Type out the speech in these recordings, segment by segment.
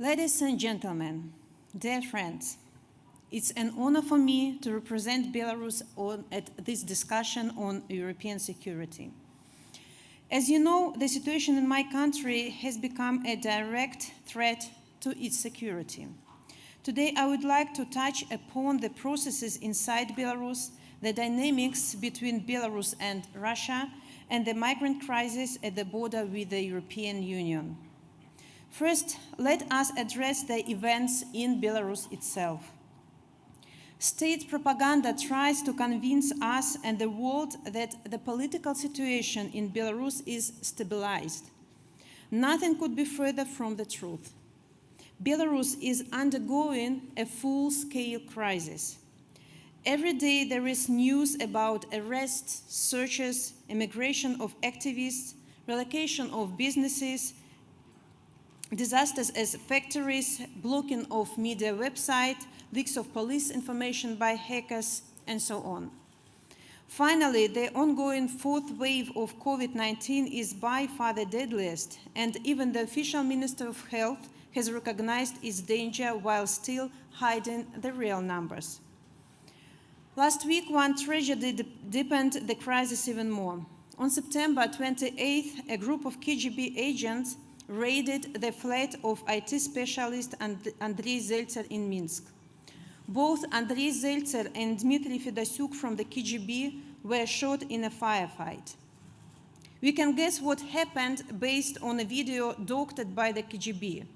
Ladies and gentlemen, dear friends, it's an honor for me to represent Belarus at this discussion on European security. As you know, the situation in my country has become a direct threat to its security. Today, I would like to touch upon the processes inside Belarus, the dynamics between Belarus and Russia, and the migrant crisis at the border with the European Union. First, let us address the events in Belarus itself. State propaganda tries to convince us and the world that the political situation in Belarus is stabilized. Nothing could be further from the truth. Belarus is undergoing a full-scale crisis. Every day there is news about arrests, searches, immigration of activists, relocation of businesses, disasters as factories, blocking of media websites, leaks of police information by hackers, and so on. Finally, the ongoing fourth wave of COVID-19 is by far the deadliest, and even the official Minister of Health has recognized its danger while still hiding the real numbers. Last week, one tragedy deepened the crisis even more. On September 28th, a group of KGB agents raided the flat of IT specialist Andrei Zeltser in Minsk. Both Andrei Zeltser and Dmitry Fedosyuk from the KGB were shot in a firefight. We can guess what happened based on a video doctored by the KGB.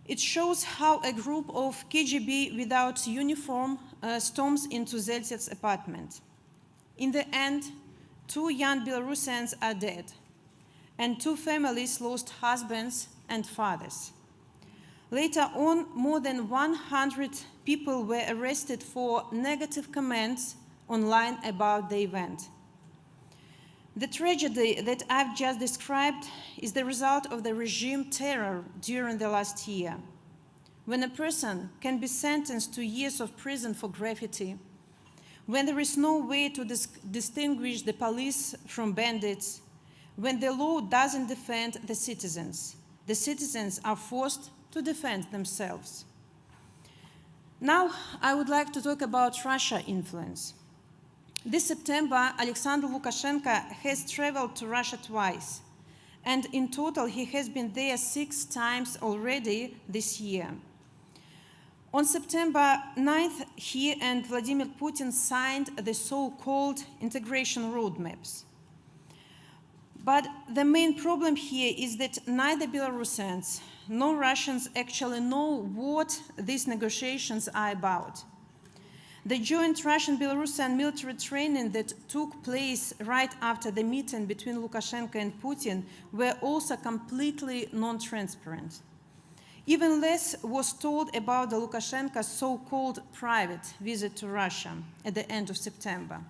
It shows how a group of KGB without uniform storms into Zeltser's apartment. In the end, 2 young Belarusians are dead, and 2 families lost husbands and fathers. Later on, more than 100 people were arrested for negative comments online about the event. The tragedy that I've just described is the result of the regime terror during the last year. When a person can be sentenced to years of prison for graffiti, when there is no way to distinguish the police from bandits, when the law doesn't defend the citizens are forced to defend themselves. Now, I would like to talk about Russia's influence. This September, Alexander Lukashenko has traveled to Russia twice, and in total he has been there 6 times already this year. On September 9th, he and Vladimir Putin signed the so-called integration roadmaps. But the main problem here is that neither Belarusians nor Russians actually know what these negotiations are about. The joint Russian-Belarusian military training that took place right after the meeting between Lukashenko and Putin were also completely non-transparent. Even less was told about the Lukashenko's so-called private visit to Russia at the end of September.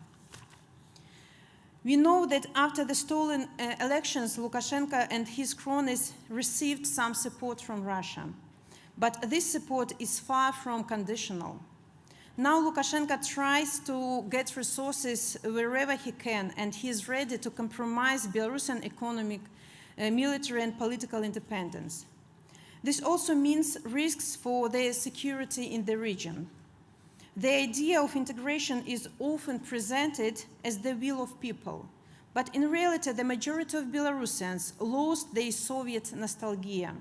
We know that after the stolen elections, Lukashenko and his cronies received some support from Russia. But this support is far from conditional. Now Lukashenko tries to get resources wherever he can, and he is ready to compromise Belarusian economic, military, and political independence. This also means risks for their security in the region. The idea of integration is often presented as the will of people, but in reality, the majority of Belarusians lost their Soviet nostalgia.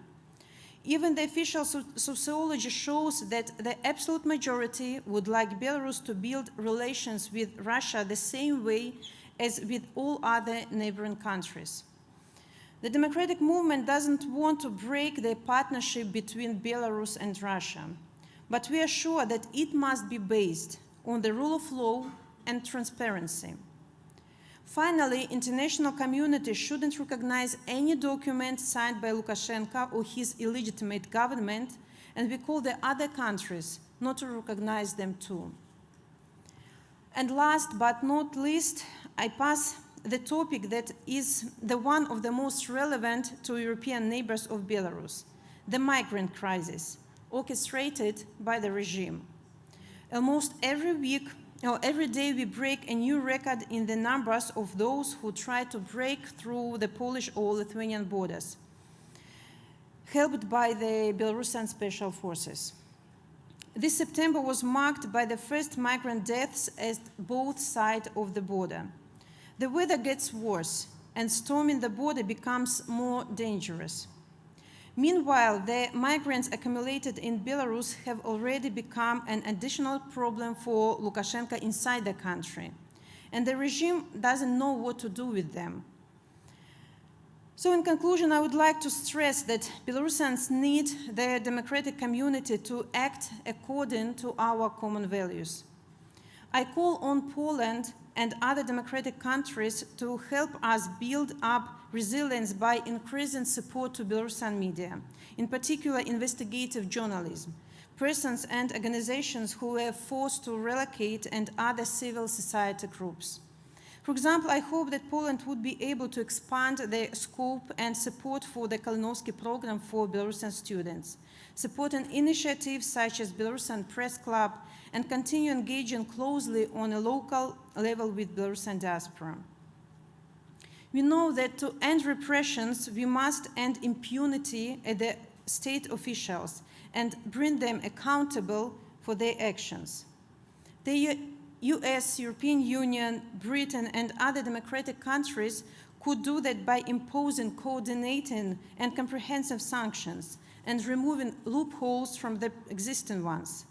Even the official sociology shows that the absolute majority would like Belarus to build relations with Russia the same way as with all other neighboring countries. The democratic movement doesn't want to break the partnership between Belarus and Russia, but we are sure that it must be based on the rule of law and transparency. Finally, international community shouldn't recognize any document signed by Lukashenko or his illegitimate government, and we call the other countries not to recognize them too. And last but not least, I pass the topic that is the one of the most relevant to European neighbors of Belarus, the migrant crisis, orchestrated by the regime. Almost every week or every day we break a new record in the numbers of those who try to break through the Polish or Lithuanian borders. helped by the Belarusian special forces. This September was marked by the first migrant deaths at both sides of the border. The weather gets worse, and storming the border becomes more dangerous. Meanwhile, the migrants accumulated in Belarus have already become an additional problem for Lukashenko inside the country, and the regime doesn't know what to do with them. So in conclusion, I would like to stress that Belarusians need the democratic community to act according to our common values. I call on Poland and other democratic countries to help us build up resilience by increasing support to Belarusian media, in particular investigative journalism, persons and organizations who were forced to relocate, and other civil society groups. For example, I hope that Poland would be able to expand the scope and support for the Kalinowski program for Belarusian students, supporting initiatives such as Belarusian Press Club, and continue engaging closely on a local level with Belarusian diaspora. We know that to end repressions, we must end impunity at the state officials and bring them accountable for their actions. The US, European Union, Britain, and other democratic countries could do that by imposing coordinating and comprehensive sanctions and removing loopholes from the existing ones.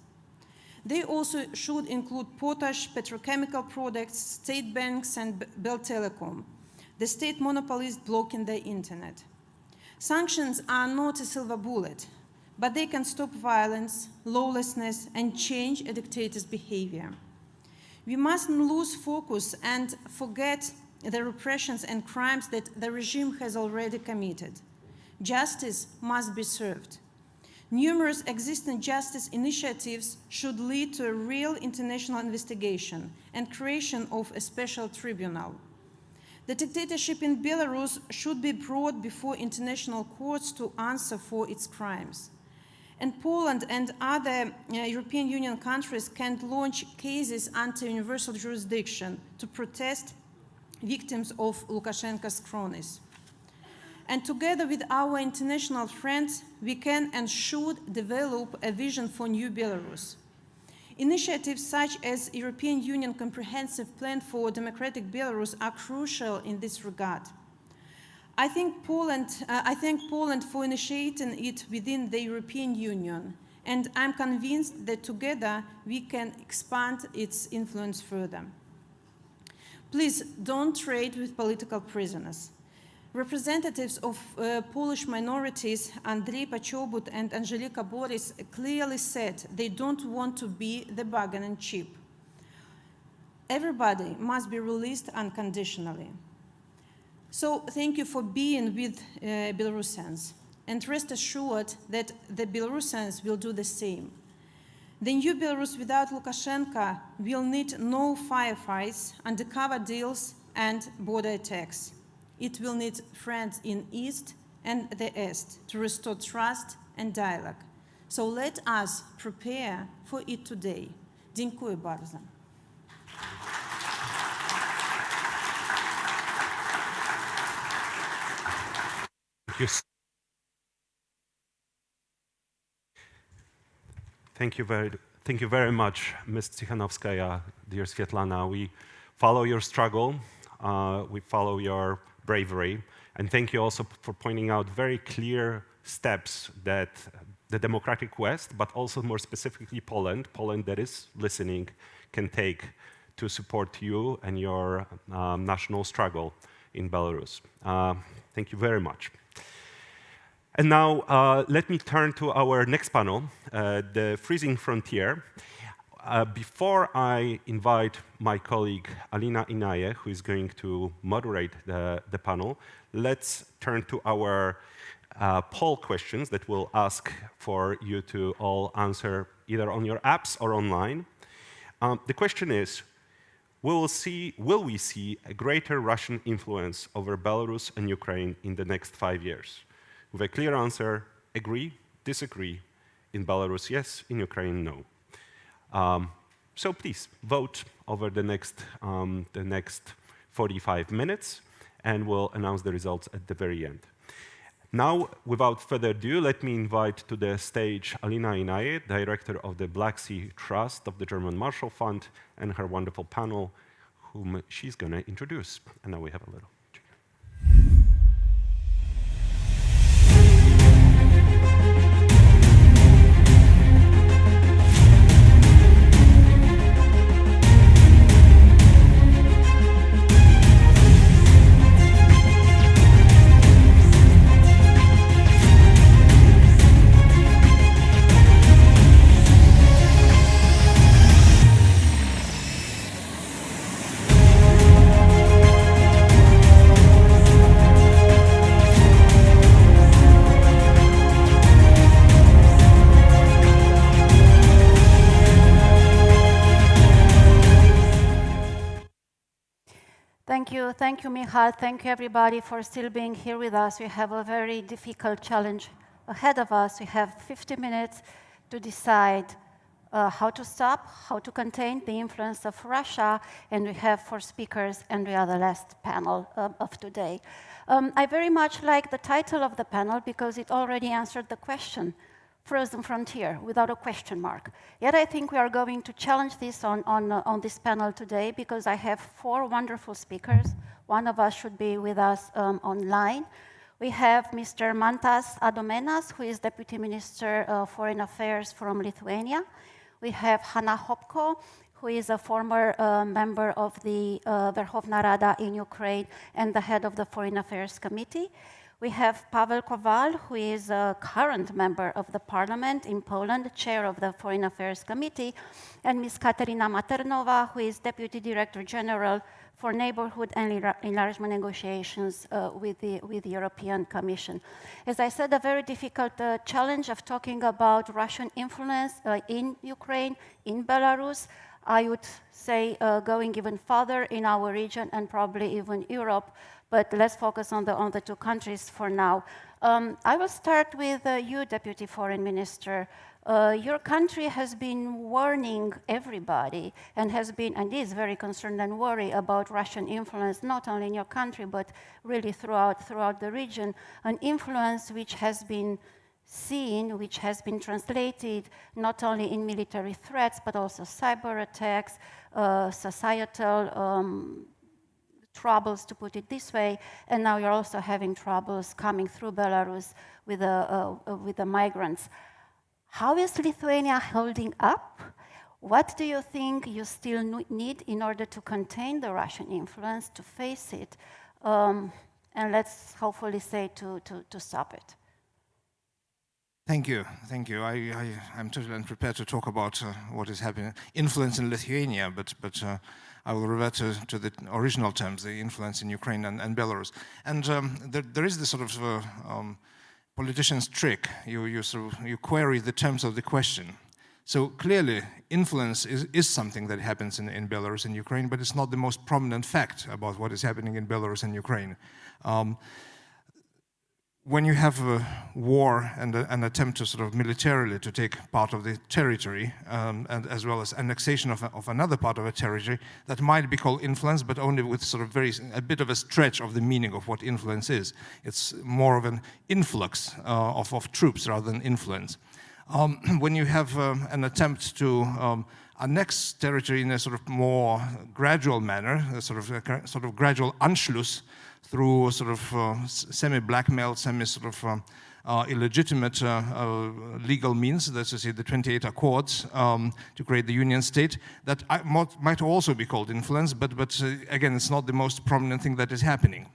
They also should include potash, petrochemical products, state banks, and Bell Telecom, the state monopolies blocking the internet. Sanctions are not a silver bullet, but they can stop violence, lawlessness, and change a dictator's behavior. We mustn't lose focus and forget the repressions and crimes that the regime has already committed. Justice must be served. Numerous existing justice initiatives should lead to a real international investigation and creation of a special tribunal. The dictatorship in Belarus should be brought before international courts to answer for its crimes. And Poland and other European Union countries can launch cases under universal jurisdiction to protest victims of Lukashenko's cronies. And together with our international friends, we can and should develop a vision for new Belarus. Initiatives such as European Union Comprehensive Plan for Democratic Belarus are crucial in this regard. I thank Poland for initiating it within the European Union, and I'm convinced that together we can expand its influence further. Please don't trade with political prisoners. Representatives of Polish minorities, Andrzej Poczobut and Angelika Boris, clearly said they don't want to be the bargaining chip. Everybody must be released unconditionally. So thank you for being with Belarusians, and rest assured that the Belarusians will do the same. The new Belarus without Lukashenko will need no firefights, undercover deals, and border attacks. It will need friends in East and the East to restore trust and dialogue. So let us prepare for it today. Dziękuję bardzo. Thank you very much, Ms. Tsikhanowskaya, dear Svetlana. We follow your struggle, we follow your bravery, and thank you also for pointing out very clear steps that the democratic West, but also more specifically Poland that is listening, can take to support you and your national struggle in Belarus. Thank you very much. And now, let me turn to our next panel, the Freezing Frontier. Before I invite my colleague Alina Inaye, who is going to moderate the panel, let's turn to our poll questions that we'll ask for you to all answer either on your apps or online. The question is, will we see a greater Russian influence over Belarus and Ukraine in the next 5 years? With a clear answer, agree, disagree. In Belarus, yes. In Ukraine, no. So please, vote over the next 45 minutes, and we'll announce the results at the very end. Now, without further ado, let me invite to the stage Alina Inaye, Director of the Black Sea Trust of the German Marshall Fund, and her wonderful panel, whom she's going to introduce. And now we have a little. Thank you, Michal. Thank you, everybody, for still being here with us. We have a very difficult challenge ahead of us. We have 50 minutes to decide how to stop, how to contain the influence of Russia, and we have 4 speakers, and we are the last panel of today. I very much like the title of the panel because it already answered the question. Frozen frontier, without a question mark. Yet I think we are going to challenge this on this panel today because I have 4 wonderful speakers. One of us should be with us online. We have Mr. Mantas Adomenas, who is Deputy Minister of Foreign Affairs from Lithuania. We have Hanna Hopko, who is a former member of the Verkhovna Rada in Ukraine and the head of the Foreign Affairs Committee. We have Pavel Kowal, who is a current member of the parliament in Poland, chair of the Foreign Affairs Committee, and Ms. Katerina Maternova, who is Deputy Director General for Neighborhood and Enlargement Negotiations with the European Commission. As I said, a very difficult challenge of talking about Russian influence in Ukraine, in Belarus, I would say going even further in our region and probably even Europe. But let's focus on the 2 countries for now. I will start with you, Deputy Foreign Minister. Your country has been warning everybody and is very concerned and worried about Russian influence, not only in your country, but really throughout the region, an influence which has been seen, which has been translated not only in military threats, but also cyber attacks, societal troubles, to put it this way, and now you're also having troubles coming through Belarus with the migrants. How is Lithuania holding up? What do you think you still need in order to contain the Russian influence, to face it, and let's hopefully say to stop it? Thank you. I'm totally unprepared to talk about what is happening, influence in Lithuania, but I will revert to the original terms, the influence in Ukraine and Belarus. And there is this sort of politician's trick. You query the terms of the question. So clearly, influence is something that happens in Belarus and Ukraine, but it's not the most prominent fact about what is happening in Belarus and Ukraine. When you have a war and an attempt to sort of militarily to take part of the territory, and as well as annexation of another part of a territory, that might be called influence, but only with sort of a bit of a stretch of the meaning of what influence is. It's more of an influx of troops rather than influence. When you have an attempt to annex territory in a sort of more gradual manner, a sort of gradual Anschluss, through sort of semi-blackmail, illegitimate legal means, that's to say the 28 Accords to create the Union State, that might also be called influence, but again, it's not the most prominent thing that is happening.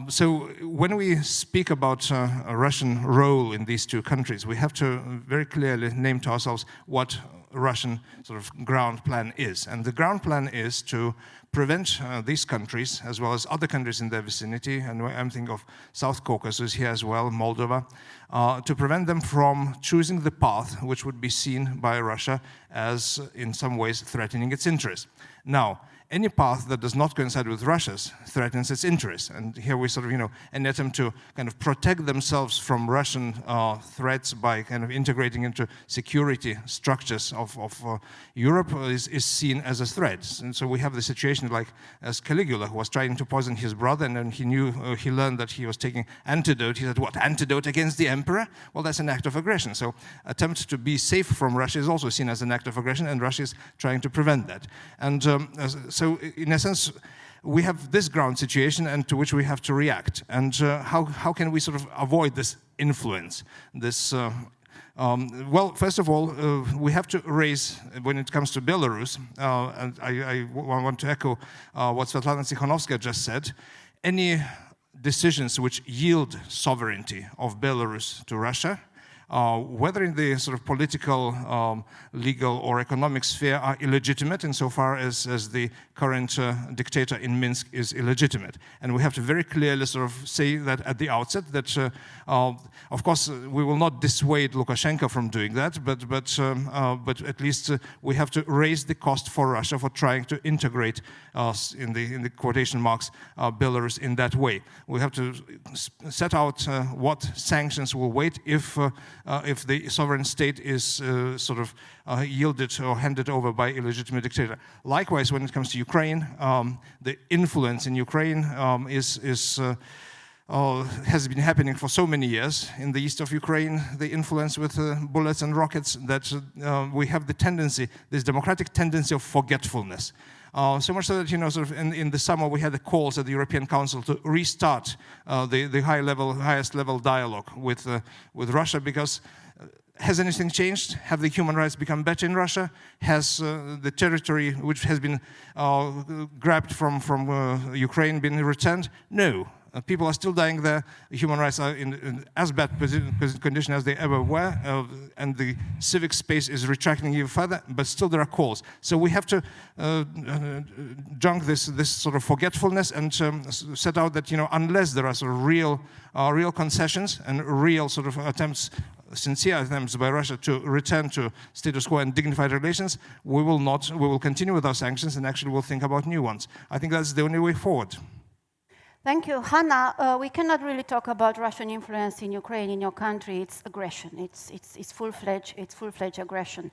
So when we speak about a Russian role in these 2 countries, we have to very clearly name to ourselves what Russian sort of ground plan is. And the ground plan is to prevent these countries, as well as other countries in their vicinity, and I'm thinking of South Caucasus here as well, Moldova, to prevent them from choosing the path which would be seen by Russia as, in some ways, threatening its interests. Now, any path that does not coincide with Russia's threatens its interests. And here we sort of, an attempt to kind of protect themselves from Russian threats by kind of integrating into security structures of Europe is seen as a threat. And so we have the situation like as Caligula, who was trying to poison his brother, and then he learned that he was taking antidote. He said, what, antidote against the emperor? Well, that's an act of aggression. So attempt to be safe from Russia is also seen as an act of aggression, and Russia is trying to prevent that. And so in essence, we have this ground situation and to which we have to react. And how can we sort of avoid this influence, this well, first of all, we have to raise, when it comes to Belarus, and I want to echo what Svetlana Tikhanovskaya just said, any decisions which yield sovereignty of Belarus to Russia, whether in the sort of political, legal, or economic sphere, are illegitimate insofar as the current dictator in Minsk is illegitimate. And we have to very clearly sort of say that at the outset, that of course we will not dissuade Lukashenko from doing that, but at least we have to raise the cost for Russia for trying to integrate, in the quotation marks, Belarus in that way. We have to set out what sanctions will wait if the sovereign state is sort of yielded or handed over by illegitimate dictator. Likewise, when it comes to Ukraine, the influence in Ukraine has been happening for so many years. In the east of Ukraine, the influence with bullets and rockets, that we have the tendency, this democratic tendency of forgetfulness. So much so that, sort of in the summer we had the calls at the European Council to restart the highest level dialogue with Russia, because has anything changed? Have the human rights become better in Russia? Has the territory which has been grabbed from Ukraine been returned? No. People are still dying there. Human rights are in as bad condition as they ever were, and the civic space is retracting even further, but still there are calls. So we have to junk this sort of forgetfulness and set out that, unless there are sort of real concessions and real sort of attempts, sincere attempts by Russia to return to status quo and dignified relations, we will continue with our sanctions, and actually we'll think about new ones. I think that's the only way forward. Thank you. Hanna, we cannot really talk about Russian influence in Ukraine, in your country. It's aggression. It's full-fledged aggression.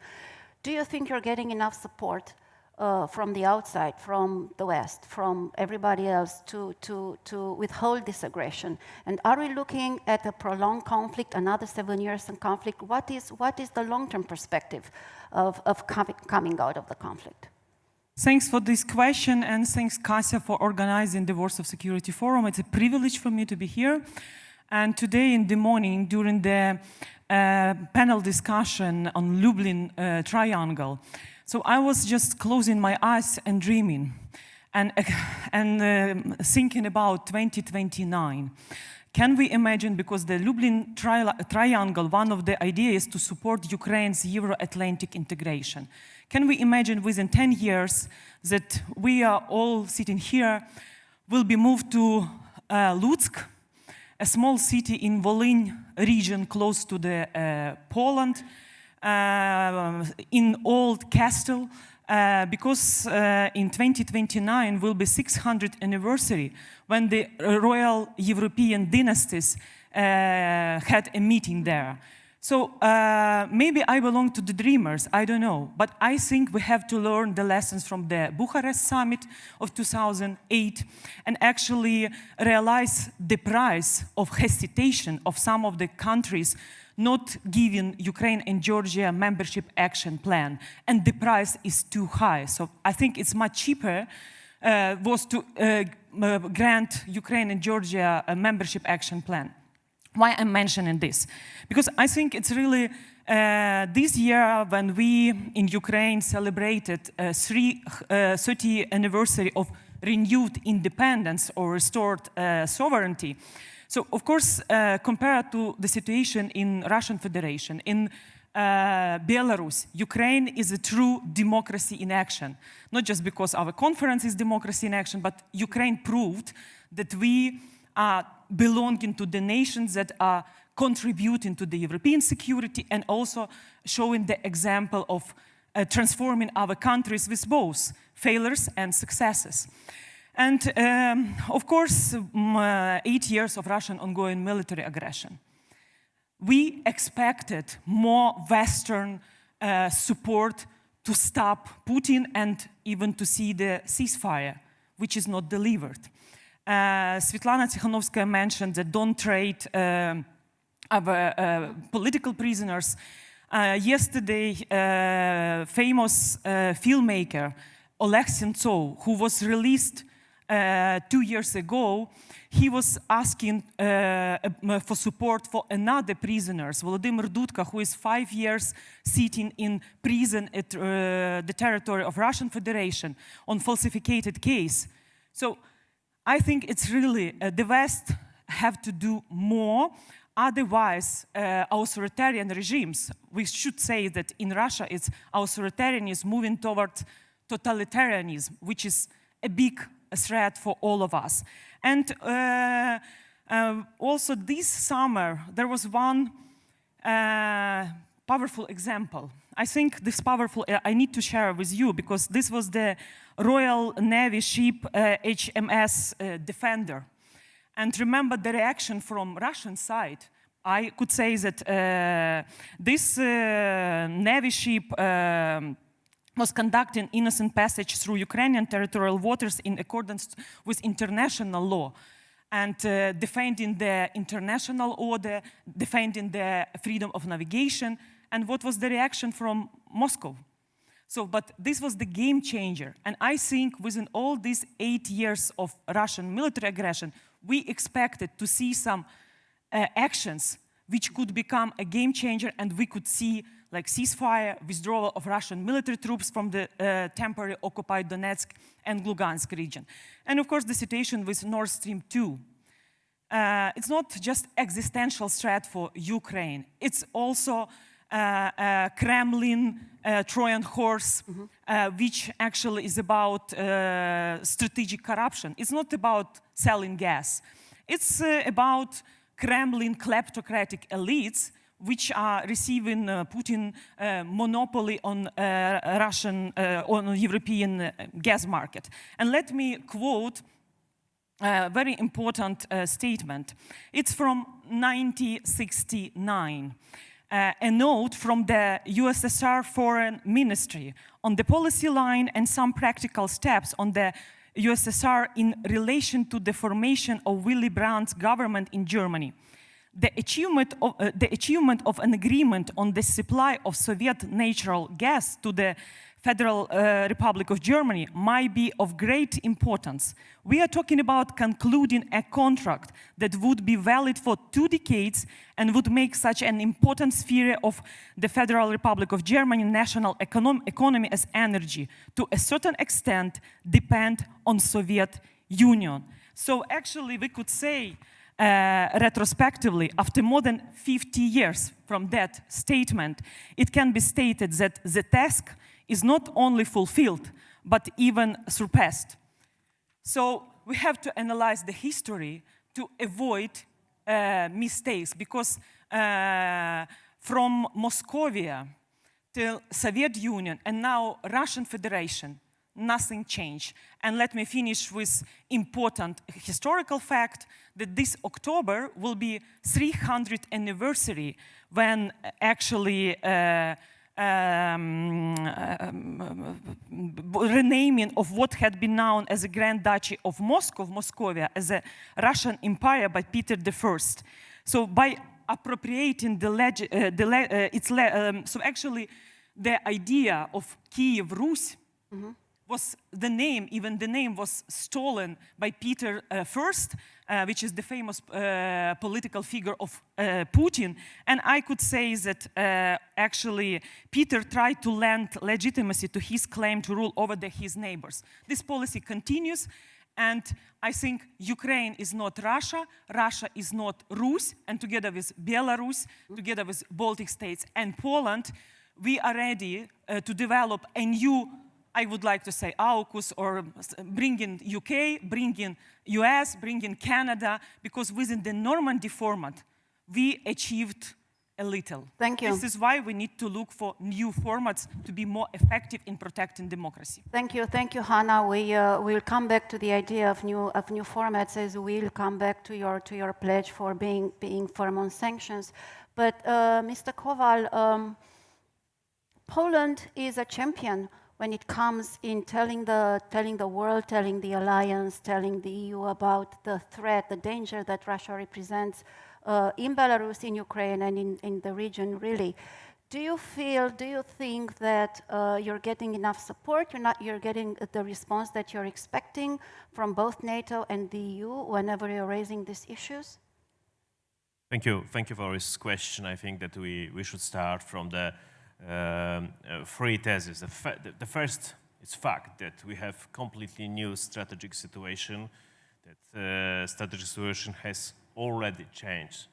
Do you think you're getting enough support from the outside, from the West, from everybody else to withhold this aggression? And are we looking at a prolonged conflict, another 7 years in conflict? What is the long-term perspective of coming out of the conflict? Thanks for this question, and thanks, Kasia, for organizing the Warsaw Security Forum. It's a privilege for me to be here. And today in the morning, during the panel discussion on Lublin Triangle, so I was just closing my eyes and dreaming and thinking about 2029. Can we imagine, because the Lublin Triangle, one of the ideas is to support Ukraine's Euro-Atlantic integration. Can we imagine within 10 years that we are all sitting here, will be moved to Lutsk, a small city in Volyn region close to the Poland, in old castle, because in 2029 will be 600th anniversary when the royal European dynasties had a meeting there. So maybe I belong to the dreamers, I don't know, but I think we have to learn the lessons from the Bucharest summit of 2008 and actually realize the price of hesitation of some of the countries not giving Ukraine and Georgia a membership action plan, and the price is too high. So I think it's much cheaper was to grant Ukraine and Georgia a membership action plan. Why I'm mentioning this? Because I think it's really this year when we in Ukraine celebrated 30th anniversary of renewed independence or restored sovereignty. So of course, compared to the situation in Russian Federation, in Belarus, Ukraine is a true democracy in action. Not just because our conference is democracy in action, but Ukraine proved that we are belonging to the nations that are contributing to the European security and also showing the example of transforming our countries with both failures and successes. And of course, 8 years of Russian ongoing military aggression. We expected more Western support to stop Putin and even to see the ceasefire, which is not delivered. Svetlana Tikhanovskaya mentioned that don't trade political prisoners. Yesterday, famous filmmaker Oleg Sentsov, who was released 2 years ago, he was asking for support for another prisoners, Volodymyr Dudka, who is 5 years sitting in prison at the territory of Russian Federation on falsified case. So I think it's really the West have to do more. Otherwise, authoritarian regimes, we should say that in Russia it's authoritarianism moving toward totalitarianism, which is a big threat for all of us. And also this summer, there was one powerful example. I think this powerful, I need to share with you because this was the Royal Navy ship HMS Defender. And remember the reaction from Russian side. I could say that this Navy ship was conducting innocent passage through Ukrainian territorial waters in accordance with international law and defending the international order, defending the freedom of navigation. And what was the reaction from Moscow? So, but this was the game changer. And I think within all these 8 years of Russian military aggression, we expected to see some actions which could become a game changer, and we could see like ceasefire, withdrawal of Russian military troops from the temporary occupied Donetsk and Lugansk region. And of course, the situation with Nord Stream 2. It's not just existential threat for Ukraine. It's also Kremlin Trojan horse, which actually is about strategic corruption. It's not about selling gas. It's about Kremlin kleptocratic elites which are receiving Putin monopoly on on European gas market. And let me quote a very important statement. It's from 1969. A note from the USSR Foreign Ministry on the policy line and some practical steps on the USSR in relation to the formation of Willy Brandt's government in Germany. The achievement of an agreement on the supply of Soviet natural gas to the Federal Republic of Germany might be of great importance. We are talking about concluding a contract that would be valid for 2 decades and would make such an important sphere of the Federal Republic of Germany national economy as energy, to a certain extent, depend on Soviet Union. So actually, we could say, retrospectively, after more than 50 years from that statement, it can be stated that the task is not only fulfilled, but even surpassed. So we have to analyze the history to avoid mistakes, because from Moscovia till Soviet Union and now Russian Federation, nothing changed. And let me finish with important historical fact that this October will be 300th anniversary when actually renaming of what had been known as a Grand Duchy of Moscovia, as a Russian Empire by Peter I. So by appropriating so actually the idea of Kiev Rus was the name, even the name was stolen by Peter I, which is the famous political figure of Putin. And I could say that actually Peter tried to lend legitimacy to his claim to rule over his neighbors. This policy continues, and I think Ukraine is not Russia, Russia is not Rus, and together with Belarus, together with Baltic states and Poland, we are ready to develop a new, I would like to say, AUKUS, or bring in UK, bring in US, bring in Canada, because within the Normandy format, we achieved a little. Thank you. This is why we need to look for new formats to be more effective in protecting democracy. Thank you, Hannah. We'll come back to the idea of new formats, as we'll come back to your pledge for being firm on sanctions. But Mr. Kowal, Poland is a champion when it comes in telling the world, telling the alliance, telling the EU about the threat, the danger that Russia represents in Belarus, in Ukraine, and in the region, really. Do you think that you're getting enough support? You're getting the response that you're expecting from both NATO and the EU whenever you're raising these issues? Thank you for this question. I think that we should start from the three theses. The first is fact that we have completely new strategic situation, that strategic situation has already changed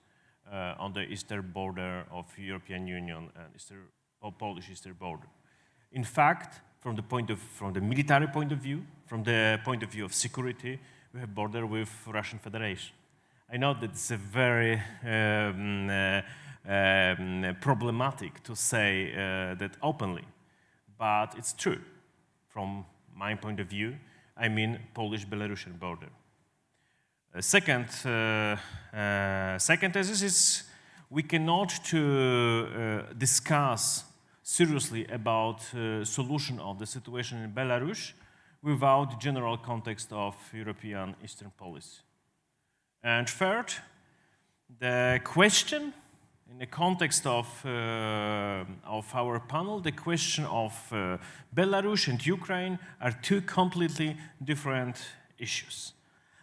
on the eastern border of European Union and Polish eastern border. In fact, from the military point of view, from the point of view of security, we have border with Russian Federation. I know that it's a very problematic to say that openly, but it's true. From my point of view, I mean Polish-Belarusian border. Second thesis is we cannot discuss seriously about solution of the situation in Belarus without general context of European Eastern policy. And third, the question in the context of our panel, the question of Belarus and Ukraine are two completely different issues.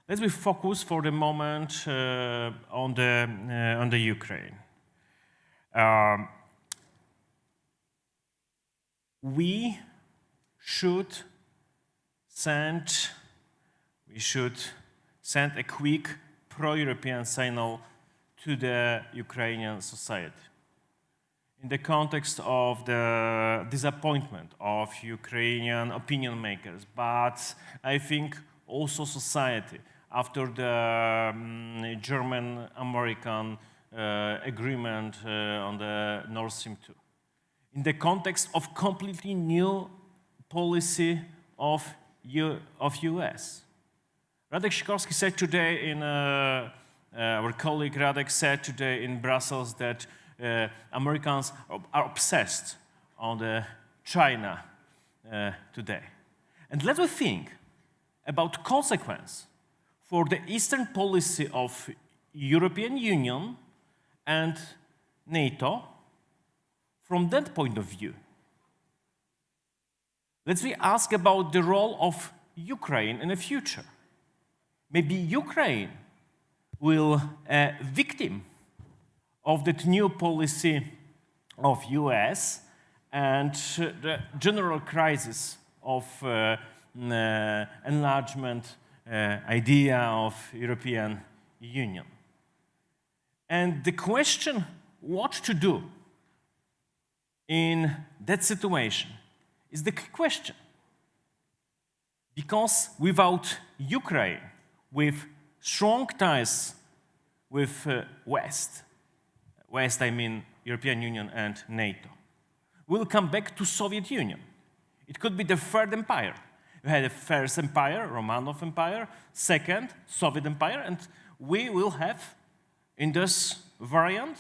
Let's focus for the moment on the Ukraine. We should send a quick pro-European signal to the Ukrainian society. In the context of the disappointment of Ukrainian opinion makers, but I think also society after the German-American agreement on the Nord Stream 2. In the context of completely new policy of US. Radek Sikorski said today our colleague Radek said today in Brussels that Americans are obsessed on the China today. And let us think about consequence for the Eastern policy of European Union and NATO from that point of view. Let's ask about the role of Ukraine in the future. Maybe Ukraine will a victim of that new policy of US and the general crisis of enlargement idea of European Union. And the question what to do in that situation is the question. Because without Ukraine, with strong ties with West I mean European Union and NATO, we'll come back to Soviet Union. It could be the third empire. We had the first empire, Romanov Empire, second, Soviet Empire, and we will have, in this variant,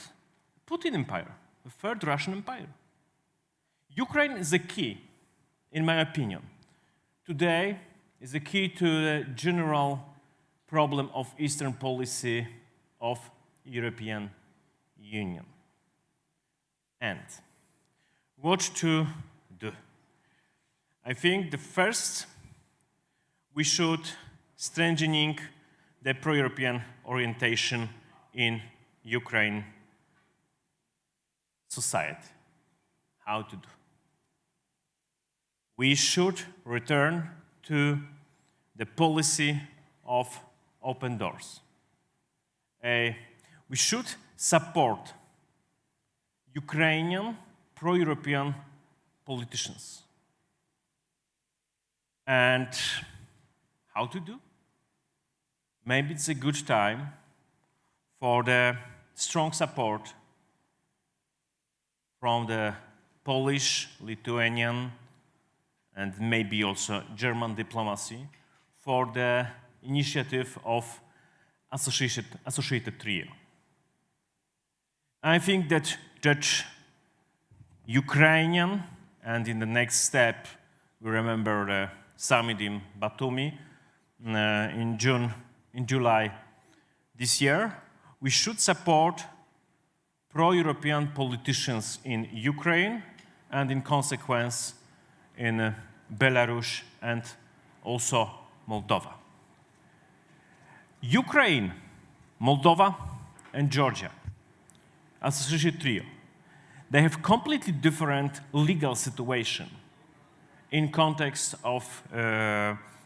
Putin Empire, the third Russian Empire. Ukraine is the key, in my opinion. Today is the key to the general problem of Eastern policy of European Union. And what to do? I think the first, we should strengthening the pro-European orientation in Ukraine society. How to do? We should return to the policy of open doors. We should support Ukrainian pro-European politicians. And how to do? Maybe it's a good time for the strong support from the Polish, Lithuanian, and maybe also German diplomacy for the initiative of associated trio. I think that Ukrainian, and in the next step, we remember the summit in Batumi in July this year, we should support pro-European politicians in Ukraine and in consequence in Belarus and also Moldova. Ukraine, Moldova, and Georgia, associated trio, they have completely different legal situation in context of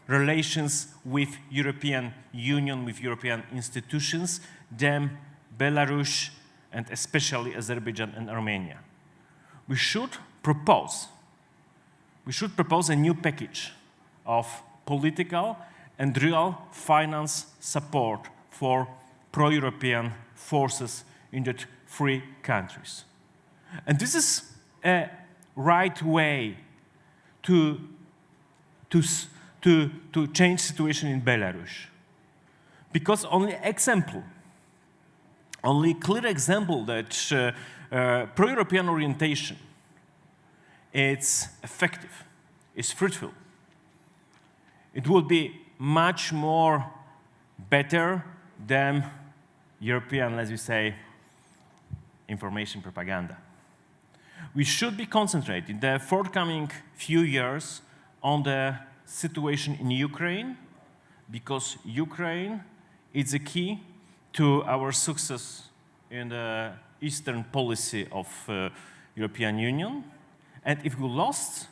relations with European Union, with European institutions, than Belarus and especially Azerbaijan and Armenia. We should propose a new package of political and real finance support for pro-European forces in the three countries. And this is a right way to change situation in Belarus. Because only clear example that pro-European orientation is effective, is fruitful. It will be much more better than European, let's say, information propaganda. We should be concentrating the forthcoming few years on the situation in Ukraine, because Ukraine is the key to our success in the Eastern policy of European Union. And if we lost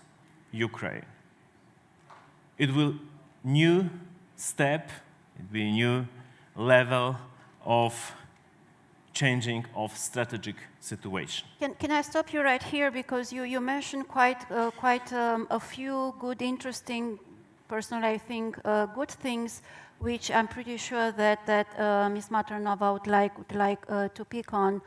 Ukraine, it will new step, it will be a new level of changing of strategic situation. Can I stop you right here, because you mentioned quite a few good, interesting, personally I think good things, which I'm pretty sure that Ms. Maternova would like to pick on.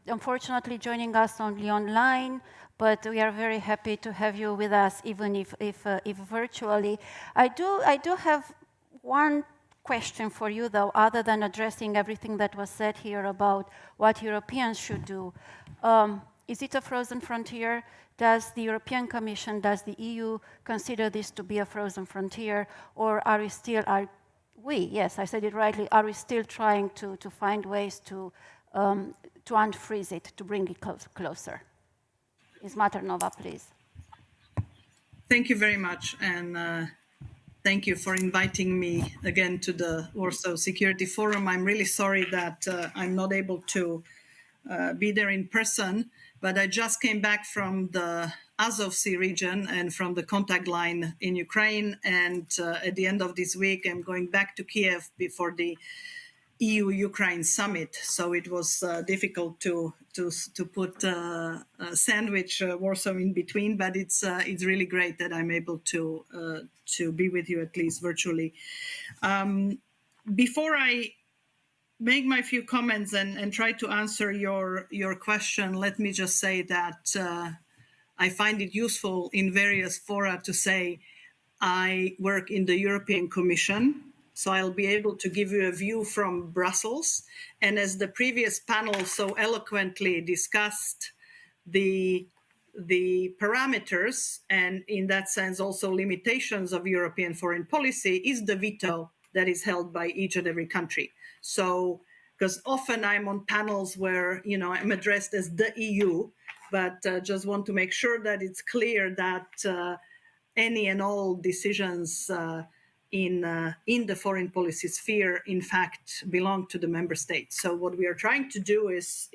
Unfortunately, joining us only online, but we are very happy to have you with us, even if virtually. I do have one question for you, though, other than addressing everything that was said here about what Europeans should do. Is it a frozen frontier? Does the European Commission, does the EU consider this to be a frozen frontier? Or are we, yes, I said it rightly, are we still trying to find ways to unfreeze it, to bring it closer? Ms. Maternova, please. Thank you very much, and thank you for inviting me again to the Warsaw Security Forum. I'm really sorry that I'm not able to be there in person, but I just came back from the Azov Sea region and from the contact line in Ukraine, and at the end of this week, I'm going back to Kiev before the EU-Ukraine summit. So it was difficult to put a sandwich Warsaw in between, but it's really great that I'm able to be with you, at least virtually. Before I make my few comments and try to answer your question, let me just say that I find it useful in various fora to say I work in the European Commission, so I'll be able to give you a view from Brussels. And as the previous panel so eloquently discussed, the parameters, and in that sense also limitations of European foreign policy, is the veto that is held by each and every country. So, because often I'm on panels where, I'm addressed as the EU, but just want to make sure that it's clear that any and all decisions in the foreign policy sphere, in fact, belong to the member states. So what we are trying to do is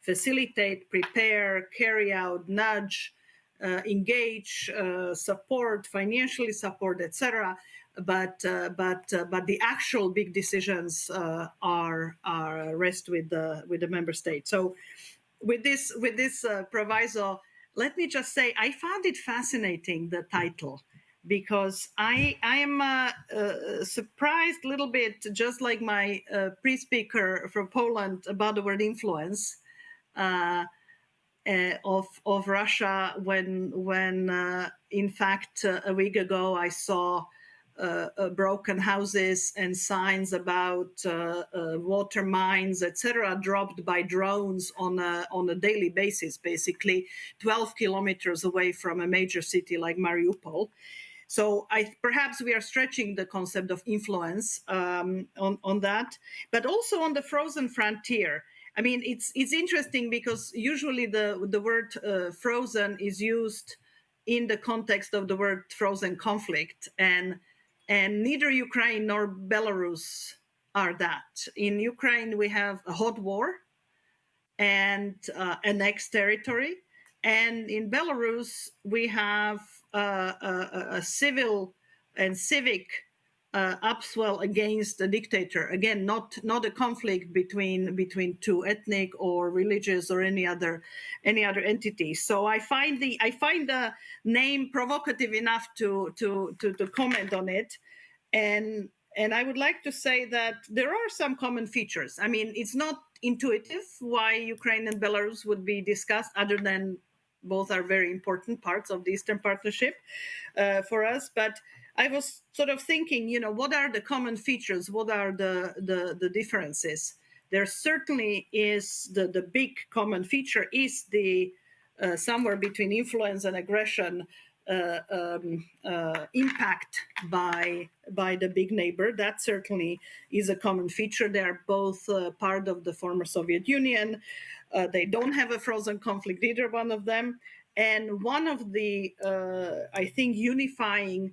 facilitate, prepare, carry out, nudge, engage, support, financially support, etc. But the actual big decisions are rest with the member state. So with this proviso, let me just say I found it fascinating, the title, because I am surprised a little bit, just like my pre-speaker from Poland, about the word influence. of Russia when in fact a week ago I saw broken houses and signs about water mines, etc., dropped by drones on a daily basis, basically 12 kilometers away from a major city like Mariupol. So perhaps we are stretching the concept of influence on that, but also on the frozen frontier. I mean, it's interesting because usually the word frozen is used in the context of the word frozen conflict, and neither Ukraine nor Belarus are that. In Ukraine, we have a hot war and annexed territory. And in Belarus, we have a civil and civic upswell against a dictator. Again, not a conflict between two ethnic or religious or any other entity. So I find the name provocative enough to comment on it, and I would like to say that there are some common features. I mean, it's not intuitive why Ukraine and Belarus would be discussed, other than both are very important parts of the Eastern Partnership for us. But I was sort of thinking, what are the common features? What are the differences? There certainly is the big common feature is the somewhere between influence and aggression impact by the big neighbor. That certainly is a common feature. They are both part of the former Soviet Union. They don't have a frozen conflict, either one of them. And one of the, I think, unifying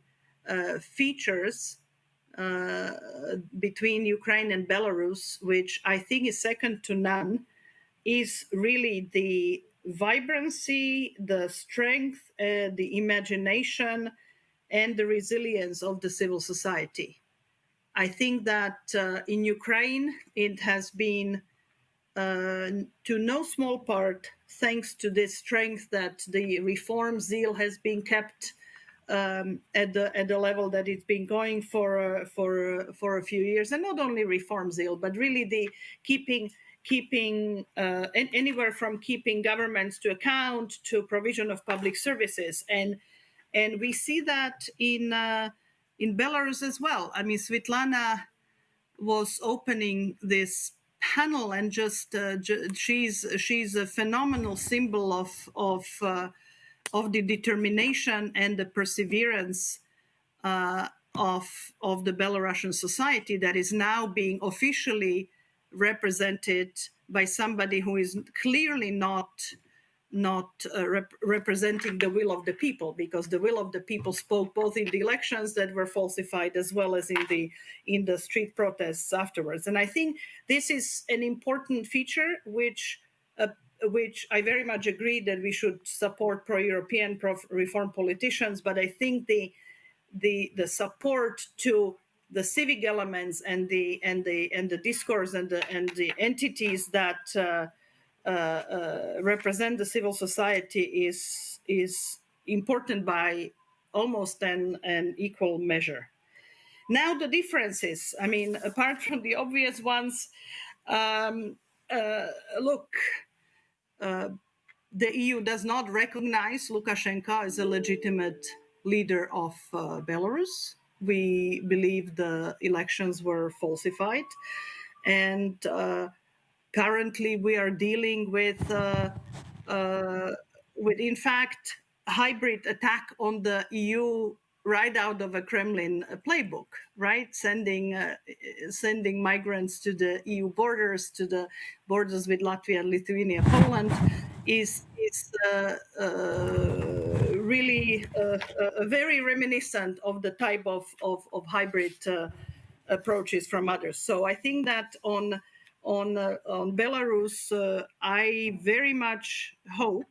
features between Ukraine and Belarus, which I think is second to none, is really the vibrancy, the strength, the imagination, and the resilience of the civil society. I think that in Ukraine, it has been to no small part thanks to this strength that the reform zeal has been kept at the level that it's been going for a few years, and not only reform zeal, but really the keeping anywhere from keeping governments to account to provision of public services, and we see that in Belarus as well. I mean, Svetlana was opening this panel, and just she's a phenomenal symbol of the determination and the perseverance of the Belarusian society that is now being officially represented by somebody who is clearly not representing the will of the people, because the will of the people spoke both in the elections that were falsified as well as in the street protests afterwards. And I think this is an important feature which I very much agree that we should support pro-European, pro-reform politicians, but I think the support to the civic elements and the discourse and the entities that represent the civil society is important by almost an equal measure. Now the differences. I mean, apart from the obvious ones, the EU does not recognize Lukashenko as a legitimate leader of Belarus. We believe the elections were falsified, and currently we are dealing with in fact, hybrid attack on the EU right out of a Kremlin playbook, right? Sending migrants to the EU borders, to the borders with Latvia, Lithuania, Poland, is really very reminiscent of the type of hybrid approaches from others. So I think that on Belarus, I very much hope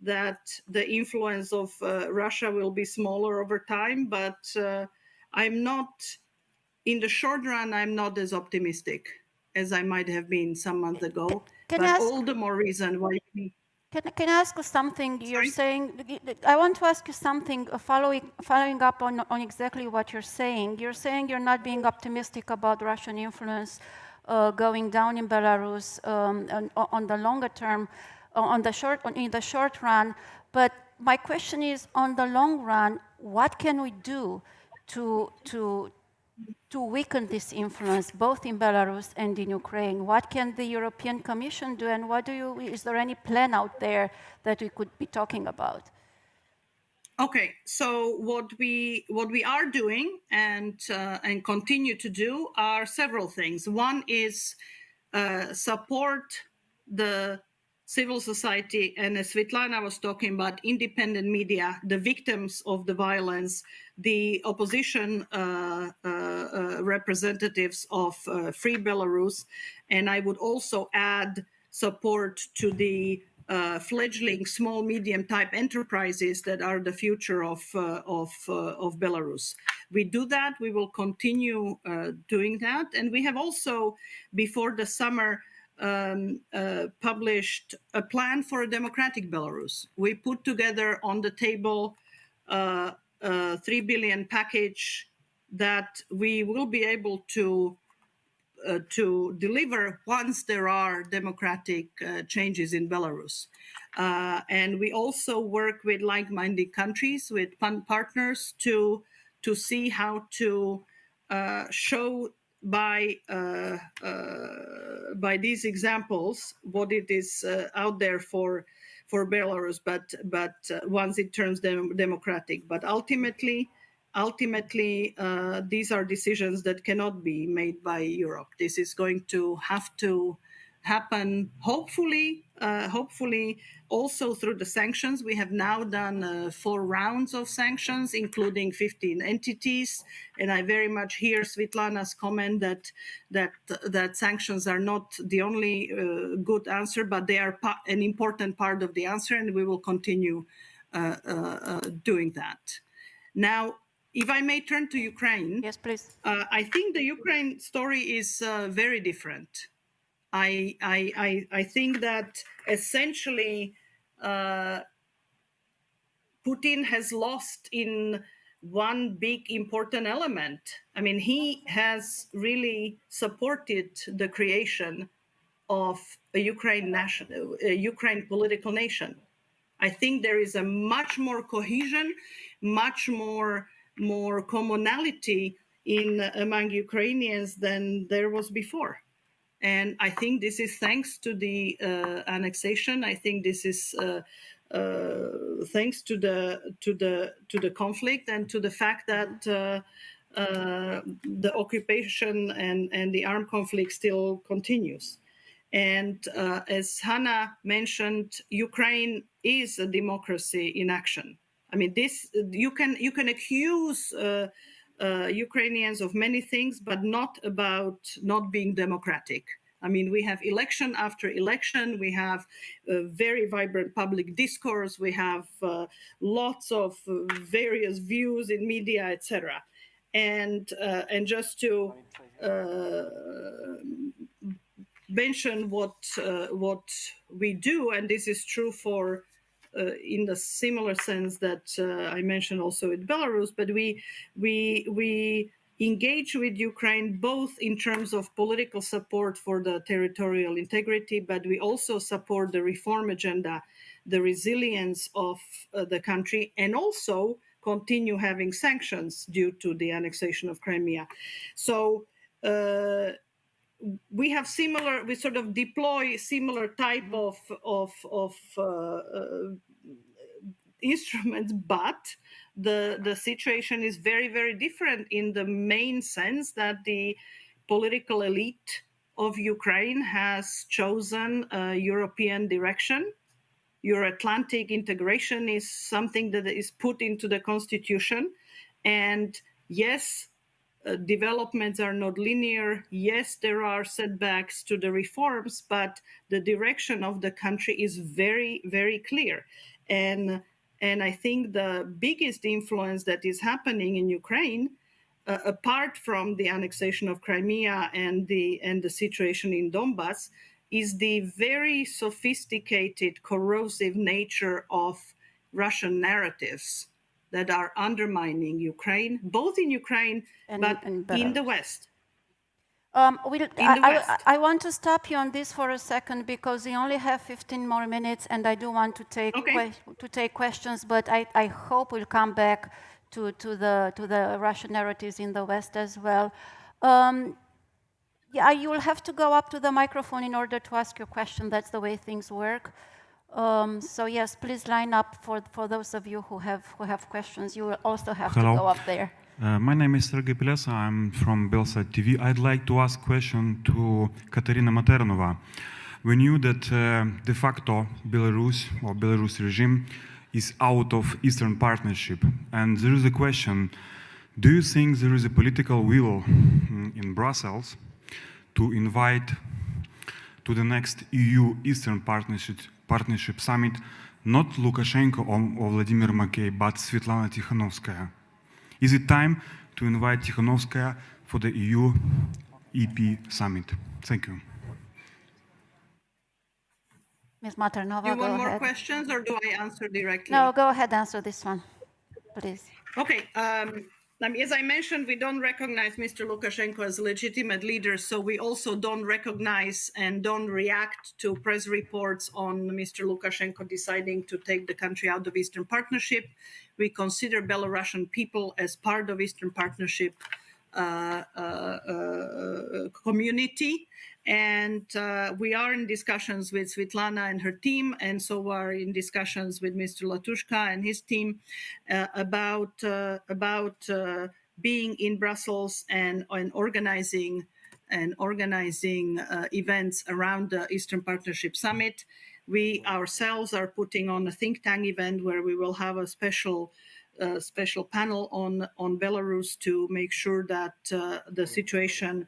that the influence of Russia will be smaller over time, but I'm not, in the short run, I'm not as optimistic as I might have been some months ago. But all the more reason why. Can I ask you something? You're saying, I want to ask you something, following up on exactly what you're saying. You're saying you're not being optimistic about Russian influence going down in Belarus on the longer term. in the short run. But my question is, on the long run, what can we do to weaken this influence, both in Belarus and in Ukraine? What can the European Commission do, and is there any plan out there that we could be talking about? Okay, so what we are doing and continue to do are several things. One is support the civil society, and as Svetlana was talking about, independent media, the victims of the violence, the opposition representatives of Free Belarus, and I would also add support to the fledgling small medium type enterprises that are the future of Belarus. We do that. We will continue doing that, and we have also, before the summer, published a plan for a democratic Belarus. We put together on the table a 3 billion package that we will be able to deliver once there are democratic changes in Belarus. And we also work with like-minded countries, with partners, to see how to show by these examples what it is out there for Belarus, but once it turns democratic. But ultimately, these are decisions that cannot be made by Europe. This is going to have to happen, hopefully also through the sanctions. We have now done 4 rounds of sanctions, including 15 entities. And I very much hear Svetlana's comment that sanctions are not the only good answer, but they are an important part of the answer, and we will continue doing that. Now, if I may turn to Ukraine. Yes, please. I think the Ukraine story is very different. I think that essentially Putin has lost in one big important element. I mean, he has really supported the creation of a Ukraine political nation. I think there is a much more cohesion, much more commonality among Ukrainians than there was before. And I think this is thanks to the annexation. I think this is thanks to the conflict and to the fact that the occupation and the armed conflict still continues. And as Hannah mentioned, Ukraine is a democracy in action. I mean, you can accuse Ukrainians of many things, but not about not being democratic. I mean, we have election after election. We have very vibrant public discourse. We have lots of various views in media, etc. And just to mention what we do, and this is true for in the similar sense that I mentioned also with Belarus, but we engage with Ukraine both in terms of political support for the territorial integrity, but we also support the reform agenda, the resilience of the country, and also continue having sanctions due to the annexation of Crimea. So we sort of deploy similar type of instruments, but the situation is very, very different in the main sense that the political elite of Ukraine has chosen a European direction. Euro-Atlantic integration is something that is put into the constitution. And yes, developments are not linear. Yes, there are setbacks to the reforms, but the direction of the country is very, very clear. And I think the biggest influence that is happening in Ukraine, apart from the annexation of Crimea and the situation in Donbass, is the very sophisticated, corrosive nature of Russian narratives that are undermining Ukraine, both in Ukraine but in the West. West. I want to stop you on this for a second because we only have 15 more minutes, and I do want to take questions. But I hope we'll come back to the Russian narratives in the West as well. Yeah, you will have to go up to the microphone in order to ask your question. That's the way things work. So yes, please line up for those of you who have questions. You will also have to go up there. My name is Sergey Pelesa. I'm from Belsat TV. I'd like to ask a question to Katerina Maternova. We knew that de facto Belarus regime is out of Eastern Partnership. And there is a question, do you think there is a political will in Brussels to invite to the next EU Eastern Partnership Summit not Lukashenko or Vladimir Mackay, but Svetlana Tikhanovskaya? Is it time to invite Tikhanovskaya for the EU EP summit? Thank you. Ms. Maternova, Do you want go more ahead. questions, or do I answer directly? No, go ahead, answer this one, please. Okay. As I mentioned, we don't recognize Mr. Lukashenko as a legitimate leader, so we also don't recognize and don't react to press reports on Mr. Lukashenko deciding to take the country out of Eastern Partnership. We consider Belarusian people as part of Eastern Partnership community. And we are in discussions with Svetlana and her team, and so are in discussions with Mr. Latushka and his team about being in Brussels and organizing events around the Eastern Partnership Summit. We ourselves are putting on a think tank event where we will have a special panel on Belarus to make sure that the situation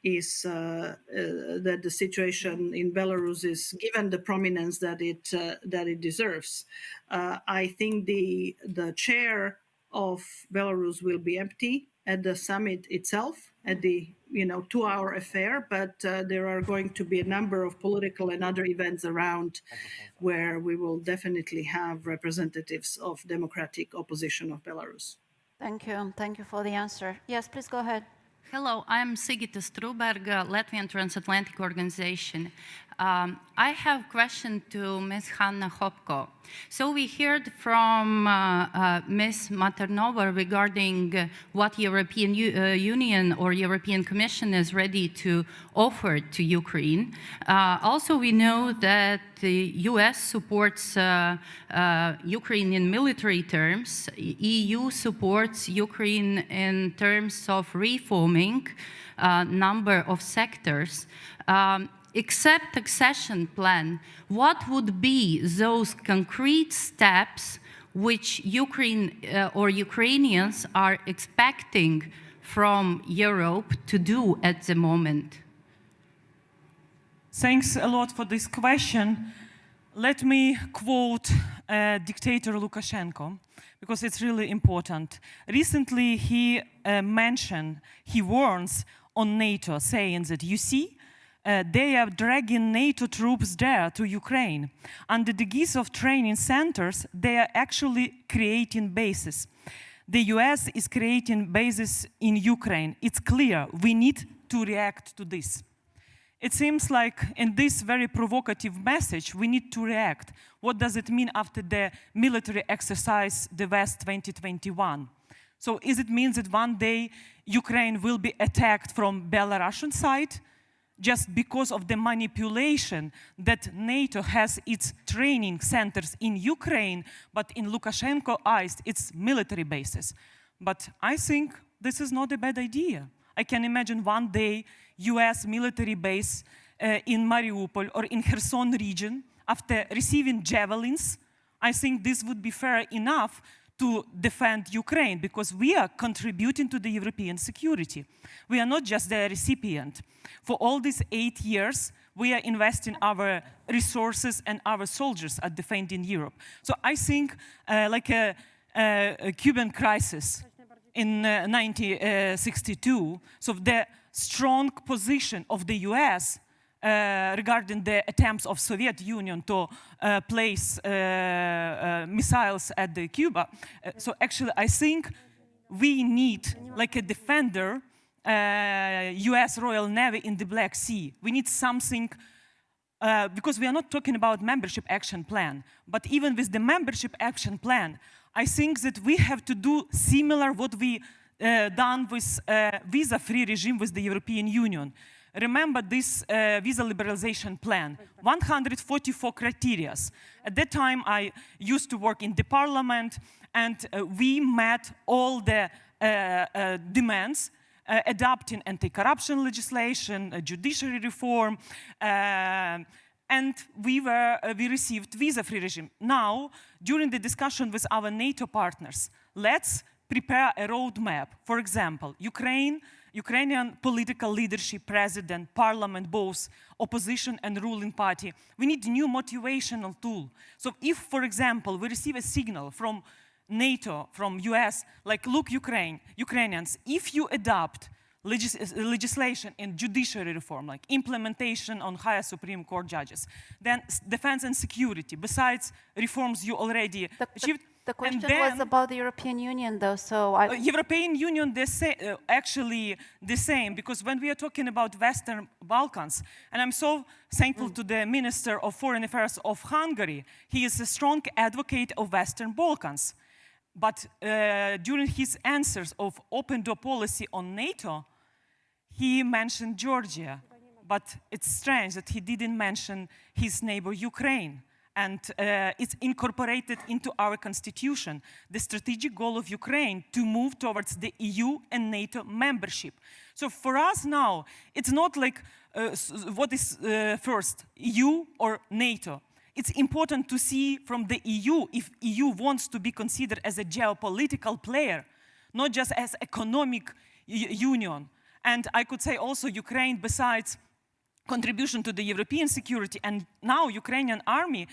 that the situation in Belarus is given the prominence that it deserves. I think the chair of Belarus will be empty at the summit itself, at the 2-hour affair, but there are going to be a number of political and other events around where we will definitely have representatives of democratic opposition of Belarus. Thank you for the answer. Yes, please go ahead. Hello, I'm Sigita Struberg, Latvian Transatlantic Organization. I have a question to Ms. Hanna Hopko. So we heard from Ms. Maternova regarding what European Union or European Commission is ready to offer to Ukraine. Also, we know that the US supports Ukraine in military terms. EU supports Ukraine in terms of reforming number of sectors. Except accession plan, what would be those concrete steps which Ukraine or Ukrainians are expecting from Europe to do at the moment? Thanks a lot for this question. Let me quote dictator Lukashenko, because it's really important. Recently, he warns on NATO, saying that, you see, they are dragging NATO troops there to Ukraine. Under the guise of training centers, they are actually creating bases. The US is creating bases in Ukraine. It's clear we need to react to this. It seems like in this very provocative message, we need to react. What does it mean after the military exercise, the West 2021? So is it mean that one day Ukraine will be attacked from Belarusian side? Just because of the manipulation that NATO has its training centers in Ukraine, but in Lukashenko's eyes, it's military bases. But I think this is not a bad idea. I can imagine one day US military base in Mariupol or in Kherson region, after receiving javelins. I think this would be fair enough to defend Ukraine, because we are contributing to the European security. We are not just the recipient. For all these 8 years, we are investing our resources and our soldiers are defending Europe. So I think like a Cuban crisis in 1962, so the strong position of the US regarding the attempts of Soviet Union to place missiles at the Cuba. So actually, I think we need like a defender US Royal Navy in the Black Sea. We need something, because we are not talking about membership action plan, but even with the membership action plan, I think that we have to do similar what we done with visa-free regime with the European Union. Remember this visa liberalization plan, 144 criteria. At that time, I used to work in the parliament, and we met all the demands, adopting anti-corruption legislation, judiciary reform, and we received visa-free regime. Now, during the discussion with our NATO partners, let's prepare a roadmap. For example, Ukrainian political leadership, president, parliament, both opposition and ruling party. We need a new motivational tool. So if, for example, we receive a signal from NATO, from US, like, look, Ukrainians, if you adopt legislation in judiciary reform, like implementation on higher Supreme Court judges, then defense and security, besides reforms you already achieved. The question was about the European Union, though, so European Union, actually the same, because when we are talking about Western Balkans, and I'm so thankful to the Minister of Foreign Affairs of Hungary, he is a strong advocate of Western Balkans. But during his answers of open door policy on NATO, he mentioned Georgia. But it's strange that he didn't mention his neighbor Ukraine. And it's incorporated into our constitution, the strategic goal of Ukraine to move towards the EU and NATO membership. So for us now, it's not like what is first, EU or NATO. It's important to see from the EU if EU wants to be considered as a geopolitical player, not just as economic union. And I could say also Ukraine, besides contribution to the European security, and now Ukrainian army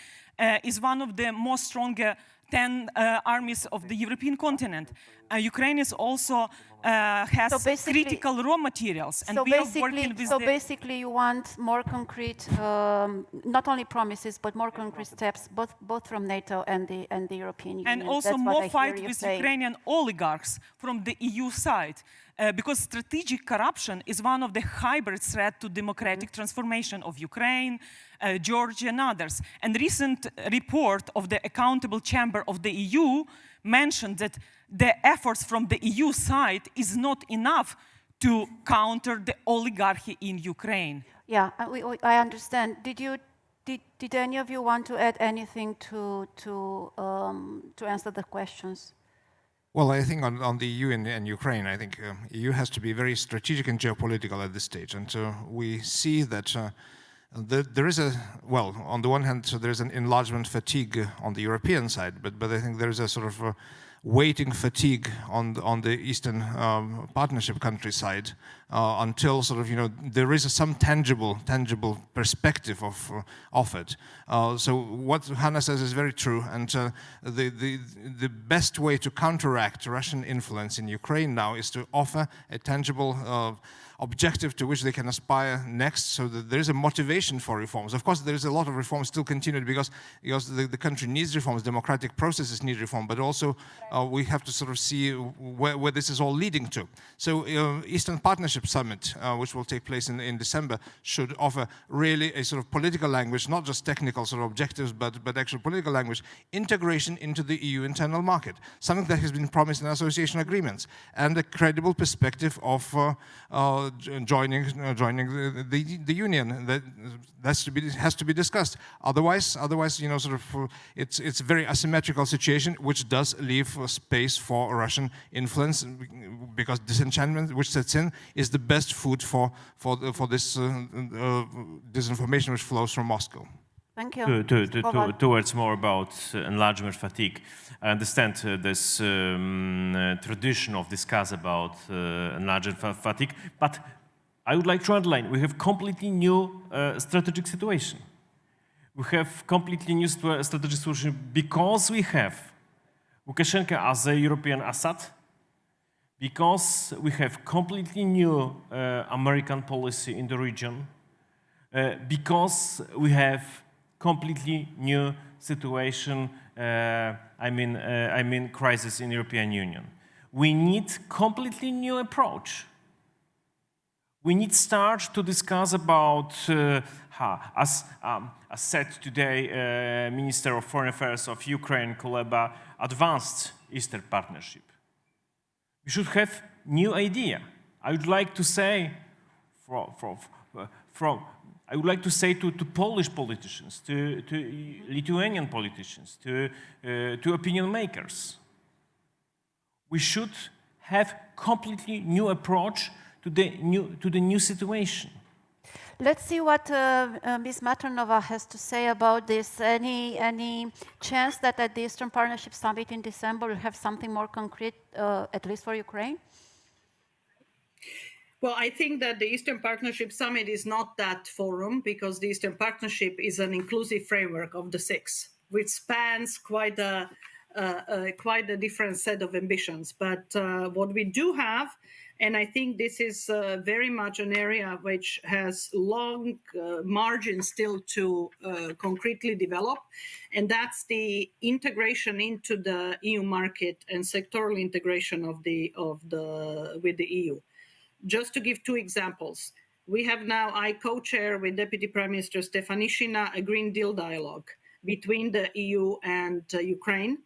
is one of the most stronger 10 armies of the European continent. Ukraine is also has critical raw materials, and we are working with basically you want more concrete, not only promises, but more concrete steps, both from NATO and the European Union. And also more fight with Ukrainian oligarchs from the EU side. Because strategic corruption is one of the hybrid threats to democratic transformation of Ukraine, Georgia, and others. And recent report of the Accountable Chamber of the EU mentioned that the efforts from the EU side is not enough to counter the oligarchy in Ukraine. Yeah, I understand. Did any of you want to add anything to answer the questions? Well, I think on the EU and Ukraine, I think EU has to be very strategic and geopolitical at this stage. And we see that there is well, on the one hand, there is an enlargement fatigue on the European side, but I think there is a sort of waiting fatigue on the Eastern Partnership countryside until sort of, there is some tangible perspective of it. So what Hanna says is very true, and the best way to counteract Russian influence in Ukraine now is to offer a tangible objective to which they can aspire next, so that there is a motivation for reforms. Of course, there is a lot of reforms still continued because the country needs reforms, democratic processes need reform, but also we have to sort of see where this is all leading to. So Eastern Partnership Summit, which will take place in December, should offer really a sort of political language, not just technical sort of objectives, but actual political language, integration into the EU internal market, something that has been promised in association agreements, and a credible perspective of joining the union. That has to be discussed. Otherwise, sort of it's a very asymmetrical situation, which does leave space for Russian influence, because disenchantment, which sets in, is the best food for this disinformation which flows from Moscow. Thank you. Towards more about enlargement fatigue. I understand this tradition of discuss about enlargement fatigue, but I would like to underline, we have completely new strategic situation. We have completely new strategic situation because we have Lukashenko as a European Assad, because we have completely new American policy in the region, because we have completely new situation, I mean crisis in European Union. We need completely new approach We need start to discuss about, as said today, Minister of Foreign Affairs of Ukraine, Kuleba, advanced Eastern Partnership. We should have new idea. I would like to say I would like to say to Polish politicians, to Lithuanian politicians, to opinion makers, we should have completely new approach to the new situation. Let's see what Ms. Maternova has to say about this. Any chance that at the Eastern Partnership Summit in December we'll have something more concrete, at least for Ukraine? Well, I think that the Eastern Partnership Summit is not that forum because the Eastern Partnership is an inclusive framework of the six, which spans quite a different set of ambitions. But what we do have, and I think this is very much an area which has long margins still to concretely develop, and that's the integration into the EU market and sectoral integration with the EU. Just to give two examples, we have now, I co-chair with Deputy Prime Minister Stefanishina, a Green Deal dialogue between the EU and Ukraine,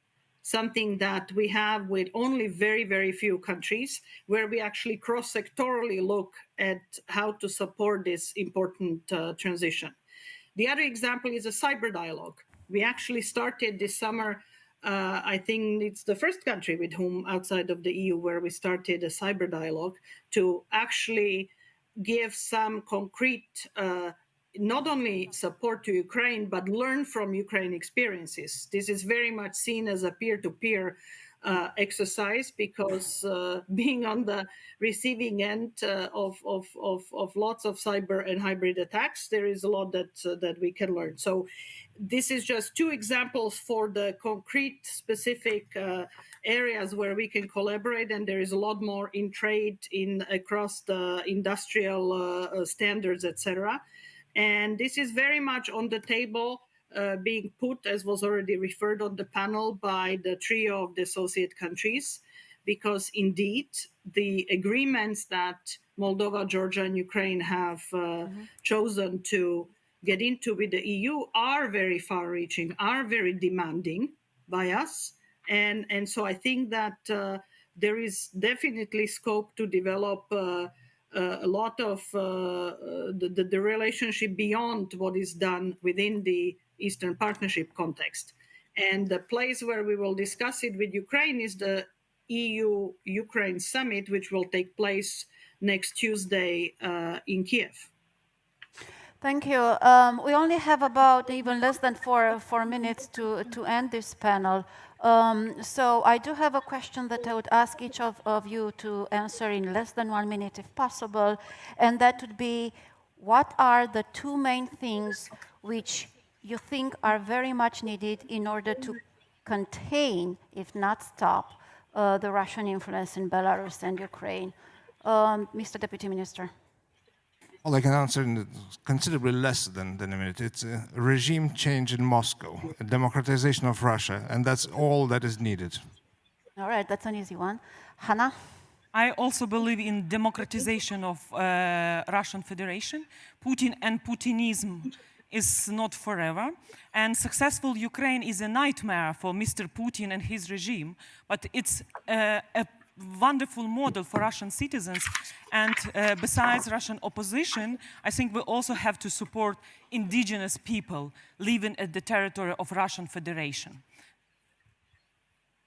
something that we have with only very, very few countries, where we actually cross-sectorally look at how to support this important transition. The other example is a cyber dialogue. We actually started this summer, I think it's the first country with whom outside of the EU where we started a cyber dialogue to actually give some concrete, not only support to Ukraine, but learn from Ukraine experiences. This is very much seen as a peer-to-peer exercise because being on the receiving end of lots of cyber and hybrid attacks, there is a lot that we can learn. So this is just two examples for the concrete specific areas where we can collaborate, and there is a lot more in trade across the industrial standards, etc. And this is very much on the table, being put, as was already referred on the panel, by the trio of the associate countries, because indeed the agreements that Moldova, Georgia, and Ukraine have chosen to get into with the EU are very far-reaching, are very demanding by us. And so I think that there is definitely scope to develop a lot of the relationship beyond what is done within the Eastern Partnership context. And the place where we will discuss it with Ukraine is the EU-Ukraine summit, which will take place next Tuesday in Kiev. Thank you. We only have about even less than four minutes to end this panel. So I do have a question that I would ask each of you to answer in less than 1 minute if possible, and that would be, what are the two main things which you think are very much needed in order to contain, if not stop, the Russian influence in Belarus and Ukraine? Mr. Deputy Minister. Well, I can answer in considerably less than a minute. It's a regime change in Moscow, a democratization of Russia, and that's all that is needed. All right, that's an easy one. Hanna? I also believe in democratization of Russian Federation. Putin and Putinism is not forever, and successful Ukraine is a nightmare for Mr. Putin and his regime, but it's a wonderful model for Russian citizens. And besides Russian opposition, I think we also have to support indigenous people living at the territory of Russian Federation.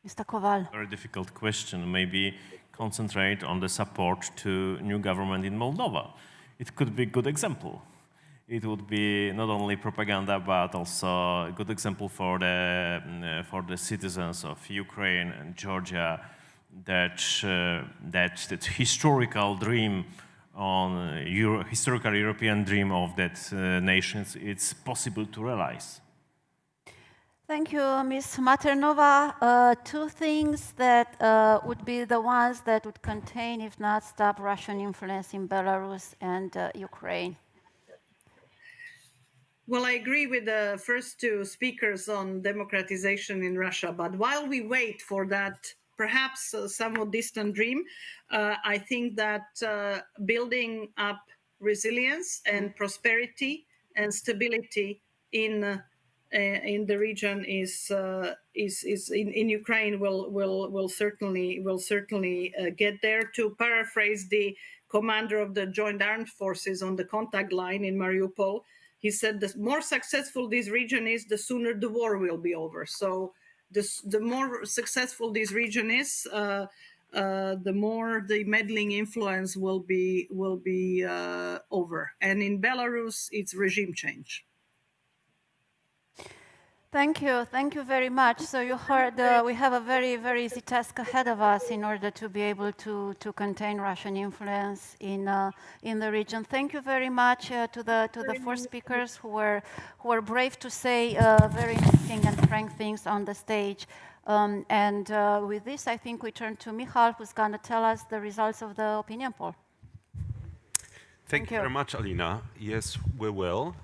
Mr. Kowal. Very difficult question. Maybe concentrate on the support to new government in Moldova. It could be a good example. It would be not only propaganda, but also a good example for the citizens of Ukraine and Georgia, that historical dream on historical European dream of that nations, it's possible to realize. Thank you, Ms. Maternova. Two things that would be the ones that would contain, if not stop, Russian influence in Belarus and Ukraine. Well, I agree with the first two speakers on democratization in Russia, but while we wait for that perhaps a somewhat distant dream. I think that building up resilience and prosperity and stability in the region is in Ukraine will certainly get there. To paraphrase the commander of the Joint Armed Forces on the contact line in Mariupol, he said, the more successful this region is, the sooner the war will be over. So the more successful this region is, the more the meddling influence will be over. And in Belarus, it's regime change. Thank you very much. So you heard we have a very, very easy task ahead of us in order to be able to contain Russian influence in the region. Thank you very much to the four speakers who were brave to say very interesting and frank things on the stage. With this, I think we turn to Michal, who's going to tell us the results of the opinion poll. Thank you very much, Alina. Yes, we will.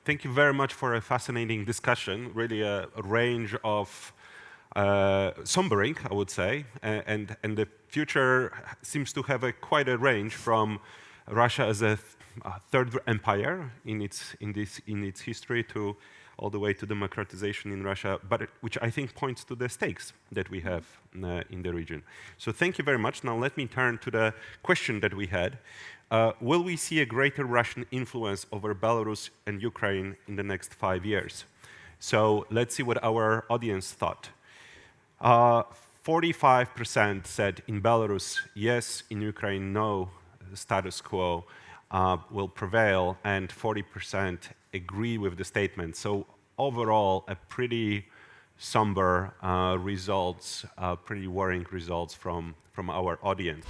Thank you very much for a fascinating discussion, really a range of sombering, I would say, and the future seems to have quite a range from Russia as a third empire in its history to all the way to democratization in Russia, but which I think points to the stakes that we have in the region. So thank you very much. Now let me turn to the question that we had. Will we see a greater Russian influence over Belarus and Ukraine in the next 5 years? So let's see what our audience thought. 45% said in Belarus, yes, in Ukraine, no, status quo will prevail, and 40% agree with the statement. So overall, a pretty somber results, pretty worrying results from our audience.